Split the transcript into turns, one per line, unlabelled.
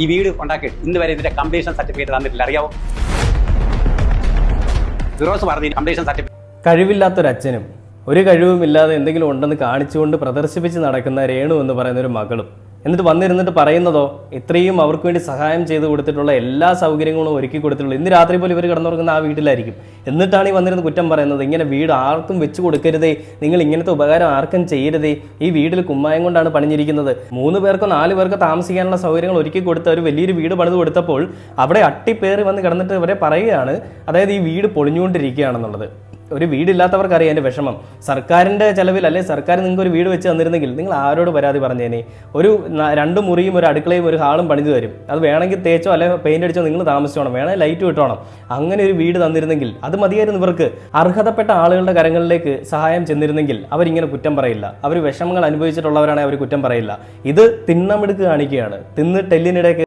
ഈ വീട് ഉണ്ടാക്കിയിട്ട് ഇന്ന് വരെ ഇതിന്റെ കംപ്ലീഷൻ സർട്ടിഫിക്കറ്റ് തന്നിട്ടില്ല. അറിയാവോ? ഫിറോസ് പറഞ്ഞു കംപ്ലീഷൻ സർട്ടിഫിക്കറ്റ്.
കഴിവില്ലാത്തൊരച്ഛനും ഒരു കഴിവുമില്ലാതെ എന്തെങ്കിലും ഉണ്ടെന്ന് കാണിച്ചുകൊണ്ട് പ്രദർശിപ്പിച്ച് നടക്കുന്ന രേണു എന്ന് പറയുന്ന ഒരു മകളും എന്നിട്ട് വന്നിരുന്നിട്ട് പറയുന്നതോ ഇത്രയും അവർക്ക് വേണ്ടി സഹായം ചെയ്ത് കൊടുത്തിട്ടുള്ള എല്ലാ സൗകര്യങ്ങളും ഒരുക്കി കൊടുത്തിട്ടുള്ളൂ. ഇന്ന് രാത്രി പോലും ഇവർ കിടന്നുറങ്ങുന്ന ആ വീട്ടിലായിരിക്കും. എന്നിട്ടാണ് ഈ വന്നിരുന്ന് കുറ്റം പറയുന്നത്. ഇങ്ങനെ വീട് ആർക്കും വെച്ച് കൊടുക്കരുതേ, നിങ്ങൾ ഇങ്ങനത്തെ ഉപകാരം ആർക്കും ചെയ്യരുതേ, ഈ വീട്ടിൽ കുമ്മായം കൊണ്ടാണ് പണിഞ്ഞിരിക്കുന്നത്. 3 പേർക്കോ 4 പേർക്കോ താമസിക്കാനുള്ള സൗകര്യങ്ങൾ ഒരുക്കി കൊടുത്ത ഒരു വലിയൊരു വീട് പണിത് കൊടുത്തപ്പോൾ അവിടെ അട്ടിപ്പേറി വന്ന് കിടന്നിട്ട് ഇവരെ പറയുകയാണ്, അതായത് ഈ വീട് പൊളിഞ്ഞുകൊണ്ടിരിക്കുകയാണെന്നുള്ളത്. ഒരു വീടില്ലാത്തവർക്ക് അറിയാം എൻ്റെ വിഷമം. സർക്കാരിൻ്റെ ചിലവിൽ അല്ലെങ്കിൽ സർക്കാർ നിങ്ങൾക്ക് ഒരു വീട് വെച്ച് തന്നിരുന്നെങ്കിൽ നിങ്ങൾ ആരോട് പരാതി പറഞ്ഞേനെ? ഒരു 2 മുറിയും ഒരു അടുക്കളയും ഒരു ഹാളും പണിത് തരും. അത് വേണമെങ്കിൽ തേച്ചോ അല്ലെങ്കിൽ പെയിൻ്റ് അടിച്ചോ നിങ്ങൾ താമസിച്ചോണം, വേണമെങ്കിൽ ലൈറ്റ് വിട്ടോണം. അങ്ങനെ ഒരു വീട് തന്നിരുന്നെങ്കിൽ അത് മതിയായിരുന്നു ഇവർക്ക്. അർഹതപ്പെട്ട ആളുകളുടെ കരങ്ങളിലേക്ക് സഹായം ചെന്നിരുന്നെങ്കിൽ അവരിങ്ങനെ കുറ്റം പറയില്ല. അവർ വിഷമങ്ങൾ അനുഭവിച്ചിട്ടുള്ളവരാണെങ്കിൽ അവർ കുറ്റം പറയില്ല. ഇത് തിണ്ണമെടുക്ക് കാണിക്കുകയാണ്. തിന്നിട്ട് എല്ലിനിടയ്ക്ക്